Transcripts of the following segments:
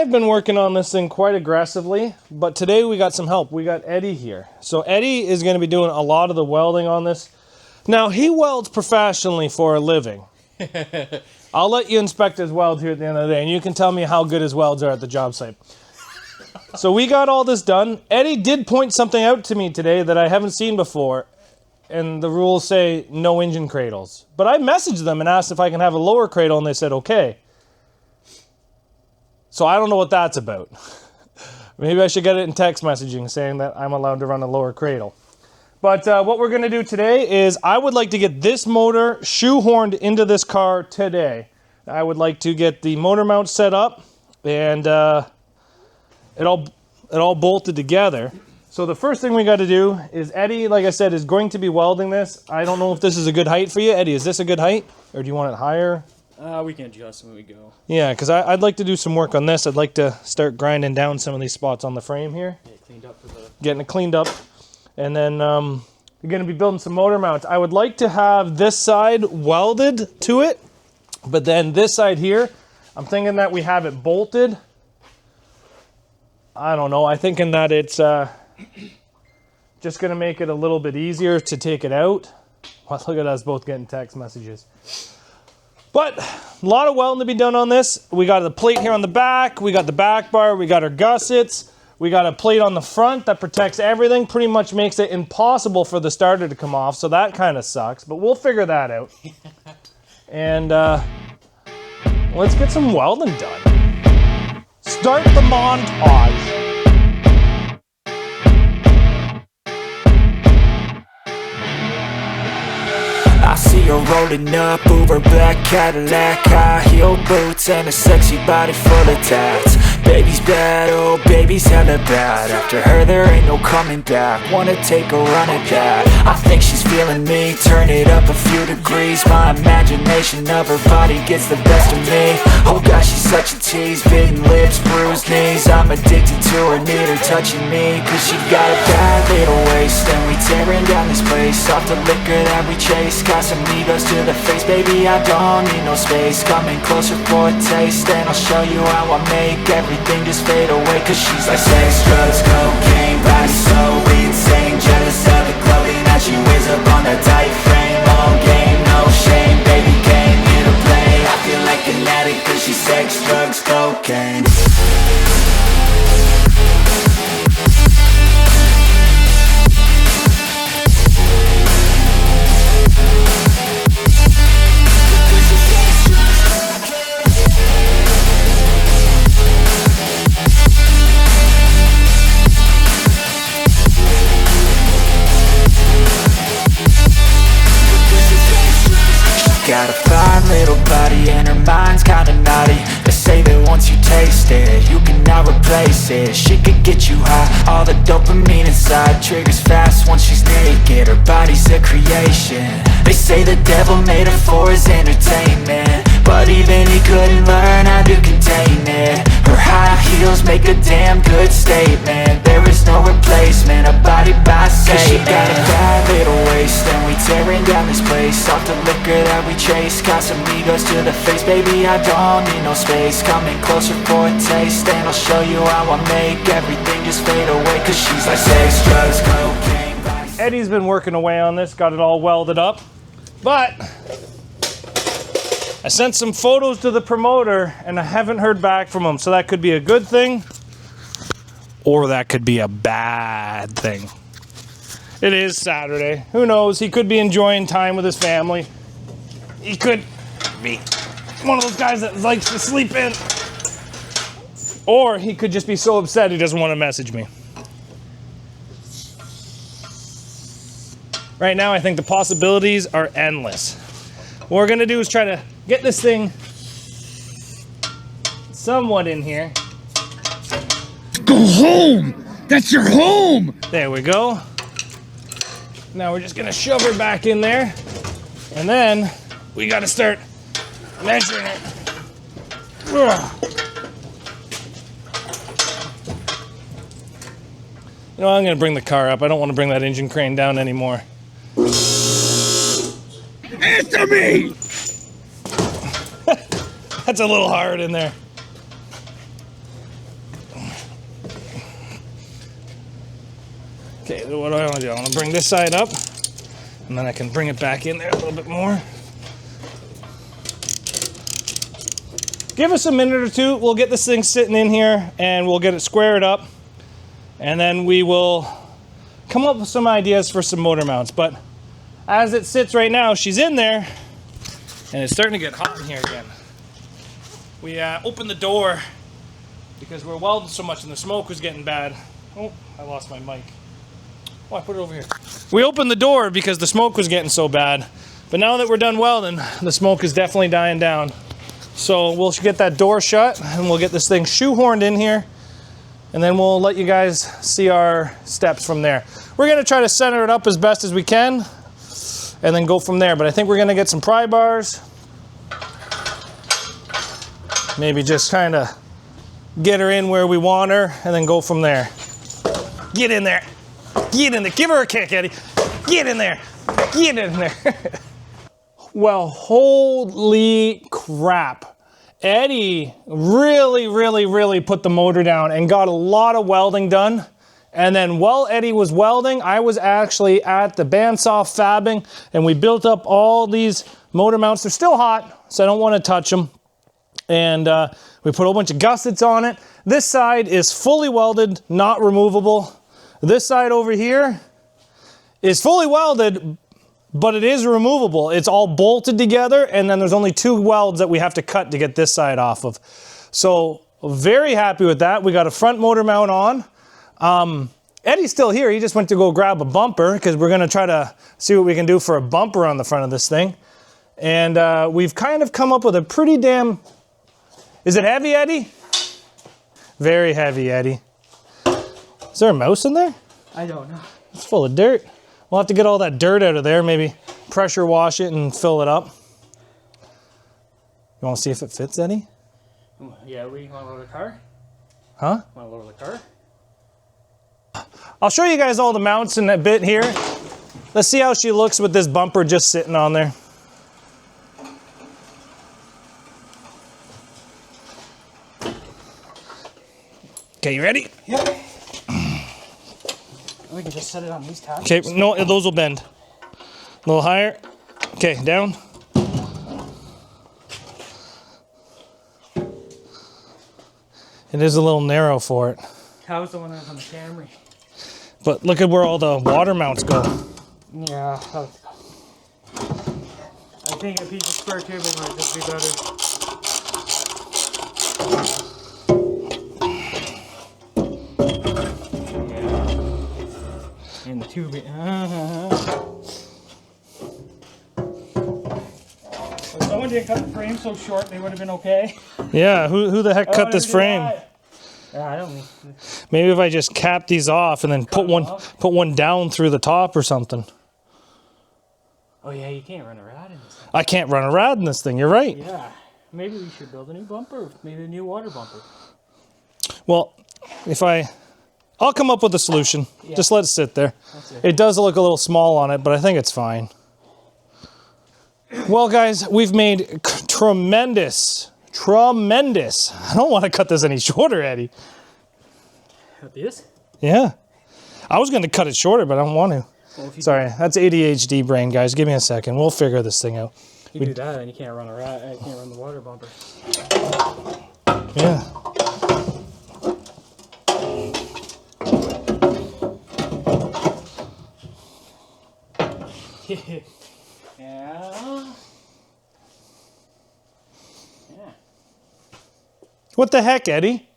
I've been working on this thing quite aggressively, but today we got some help. We got Eddie here. So Eddie is going to be doing a lot of the welding on this. Now, he welds professionally for a living. I'll let you inspect his welds here at the end of the day, and you can tell me how good his welds are at the job site. So we got all this done. Eddie did point something out to me today that I haven't seen before, and the rules say no engine cradles. But I messaged them and asked if I can have a lower cradle, and they said okay. So I don't know what that's about. Maybe I should get it in text messaging saying that I'm allowed to run a lower cradle. But what we're going to do today is I would like to get this motor shoehorned into this car today. I would like to get the motor mount set up and it all bolted together. So the first thing we got to do is Eddie, like I said, is going to be welding this. I don't know if this is a good height for you. Eddie, is this a good height? Or do you want it higher? We can adjust when we go. Yeah, because I'd like to do some work on this. I'd like to start grinding down some of these spots on the frame here. Getting it cleaned up. And then you're going to be building some motor mounts. I would like to have this side welded to it. But then this side here, I'm thinking that we have it bolted. I don't know. I'm thinking that it's just going to make it a little bit easier to take it out. Well, look at us both getting text messages. But a lot of welding to be done on this. We got the plate here on the back. We got the back bar. We got our gussets. We got a plate on the front that protects everything. Pretty much makes it impossible for the starter to come off. So that kind of sucks. But we'll figure that out. And let's get some welding done. Start the montage. I see her rolling up, Uber black Cadillac, high heel boots and a sexy body full of tats. Baby's bad, oh baby's hella bad. After her there ain't no coming back. Wanna take a run at that. I think she's feeling me, turn it up a few degrees. My imagination of her body gets the best of me. Oh gosh, she's such a tease, bitten lips, bruised knees. I'm addicted to her, need her touching me. Cause she got a bad little waist, and we tearing down this place. Off the liquor that we chase, Casamigos to the face, baby, I don't need no space. Coming closer for a taste, and I'll show you how I make everything just fade away. Cause she's like sex, drugs, cocaine, body so insane. Jealous of the clothing that she wears up on that tight frame. All game, no shame, baby came here to play. I feel like an addict cause she's sex, drugs, cocaine. Got a fine little body and her mind's kinda naughty. They say that once you taste it, you cannot replace it. She could get you high, all the dopamine inside triggers fast once she's naked. Her body's a creation. They say the devil made her for his entertainment, but even he couldn't learn how to contain it. Her high heels make a damn good statement. There is no replacement, a body by Satan. Cause she got a bad little waist, and we tearing down this place. Off the liquor that we chase, Casamigos to the face, baby, I don't need no space. Coming closer for a taste, and I'll show you how I make everything just fade away. Cause she's like sex, drugs, cocaine. Eddie's been working away on this, got it all welded up. But I sent some photos to the promoter and I haven't heard back from him. So that could be a good thing or that could be a bad thing. It is Saturday. Who knows? He could be enjoying time with his family. He could be one of those guys that likes to sleep in. Or he could just be so upset he doesn't want to message me. Right now, I think the possibilities are endless. What we're gonna do is try to get this thing somewhat in here. Go home! That's your home! There we go. Now we're just gonna shove her back in there. And then we gotta start measuring it. Ugh. You know, I'm gonna bring the car up. I don't want to bring that engine crane down anymore. Answer me! That's a little hard in there. Okay, what do I want to do? I want to bring this side up, and then I can bring it back in there a little bit more. Give us a minute or two. We'll get this thing sitting in here, and we'll get it squared up, and then we will come up with some ideas for some motor mounts. But as it sits right now, she's in there, and it's starting to get hot in here again. We opened the door because we're welding so much and the smoke was getting bad. Oh, I lost my mic. Oh, I put it over here. We opened the door because the smoke was getting so bad. But now that we're done welding, the smoke is definitely dying down. So we'll get that door shut and we'll get this thing shoehorned in here. And then we'll let you guys see our steps from there. We're gonna try to center it up as best as we can and then go from there. But I think we're gonna get some pry bars. Maybe just kind of get her in where we want her and then go from there. Get in there. Get in there. Give her a kick, Eddie. Get in there. Get in there. Well, holy crap. Eddie really put the motor down and got a lot of welding done. And then while Eddie was welding, I was actually at the bandsaw fabbing and we built up all these motor mounts. They're still hot, so I don't want to touch them. And we put a whole bunch of gussets on it. This side is fully welded, not removable. This side over here is fully welded, but it is removable. It's all bolted together, and then there's only 2 welds that we have to cut to get this side off of. So very happy with that. We got a front motor mount on. Eddie's still here. He just went to go grab a bumper because we're gonna try to see what we can do for a bumper on the front of this thing. And we've kind of come up with a pretty damn... Is it heavy, Eddie? Very heavy, Eddie. Is there a mouse in there? I don't know. It's full of dirt. We'll have to get all that dirt out of there, maybe pressure wash it and fill it up. You want to see if it fits, Eddie? Yeah, we want to lower the car? Huh? Want to lower the car? I'll show you guys all the mounts in a bit here. Let's see how she looks with this bumper just sitting on there. Okay, you ready? Yeah. We can just set it on these tabs. Okay, no, those will bend. A little higher. Okay, down. It is a little narrow for it. That was the one that was on the Camry. But look at where all the water mounts go. Yeah. I think a piece of square tubing might just be better. And the tubing. If someone didn't cut the frame so short, they would have been okay. Yeah, who the heck cut this frame? I don't know. Maybe if I just cap these off and then put one down through the top or something. Oh yeah, you can't run a rad in this thing. I can't run a rad in this thing, you're right. Yeah, maybe we should build a new bumper. Maybe a new water bumper. Well, I'll come up with a solution. Yeah. Just let it sit there. That's It does look a little small on it, but I think it's fine. Well, guys, we've made tremendous. I don't want to cut this any shorter, Eddie. This? Yeah. I was going to cut it shorter, but I don't want to. Well, Sorry, that's ADHD brain, guys. Give me a second. We'll figure this thing out. You do that, and you can't run a rad. You can't run the water bumper. Yeah. Yeah. What the heck, Eddie?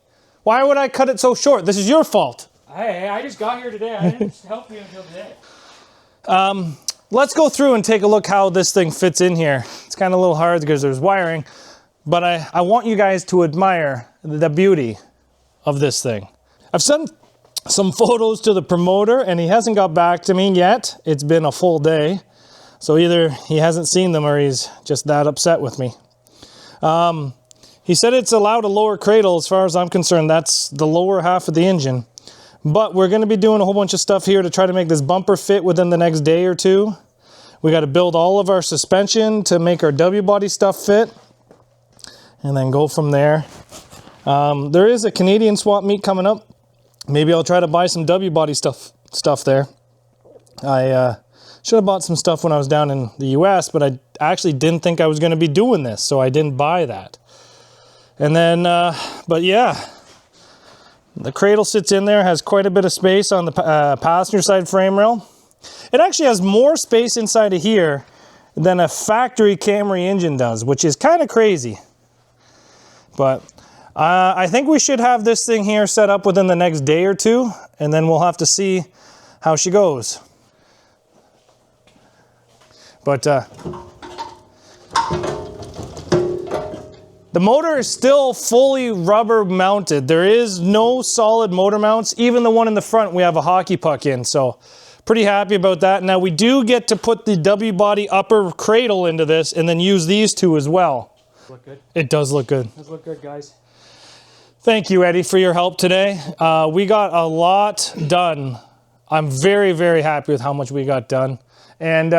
Why would I cut it so short? This is your fault. Hey, I just got here today. I didn't help you until today. Let's go through and take a look how this thing fits in here. It's kind of a little hard because there's wiring, but I want you guys to admire the beauty of this thing. I've sent some photos to the promoter and he hasn't got back to me yet. It's been a full day. So either he hasn't seen them or he's just that upset with me. He said it's allowed a lower cradle. As far as I'm concerned, that's the lower half of the engine. But we're going to be doing a whole bunch of stuff here to try to make this bumper fit within the next day or two. We got to build all of our suspension to make our W-body stuff fit. And then go from there. There is a Canadian swap meet coming up. Maybe I'll try to buy some W-body stuff stuff there. I should have bought some stuff when I was down in the US, but I actually didn't think I was going to be doing this, so I didn't buy that. And then, but yeah, the cradle sits in there, has quite a bit of space on the passenger side frame rail. It actually has more space inside of here than a factory Camry engine does, which is kind of crazy. But I think we should have this thing here set up within the next day or two, and then we'll have to see how she goes. But the motor is still fully rubber mounted. There is no solid motor mounts. Even the one in the front, we have a hockey puck in. So pretty happy about that. Now we do get to put the W-body upper cradle into this and then use these two as well. Look good. It does look good. It does look good, guys. Thank you, Eddie, for your help today. We got a lot done. I'm very, very happy with how much we got done. And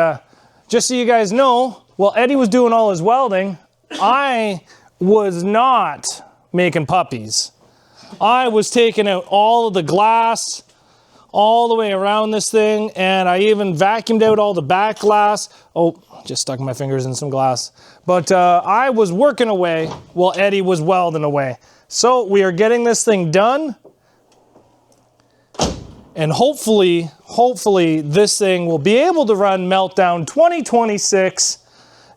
just so you guys know, while Eddie was doing all his welding, I was not making puppies. I was taking out all of the glass all the way around this thing, and I even vacuumed out all the back glass. Oh, just stuck my fingers in some glass. But I was working away while Eddie was welding away. So we are getting this thing done, and hopefully this thing will be able to run Meltdown 2026,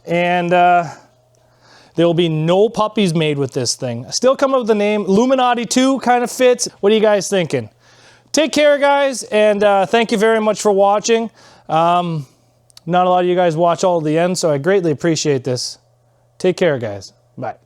and there will be no puppies made with this thing. I still come up with the name Illuminati 2, kind of fits. What are you guys thinking? Take care, guys, and thank you very much for watching. Not a lot of you guys watch all to the end, so I greatly appreciate this. Take care, guys. Bye.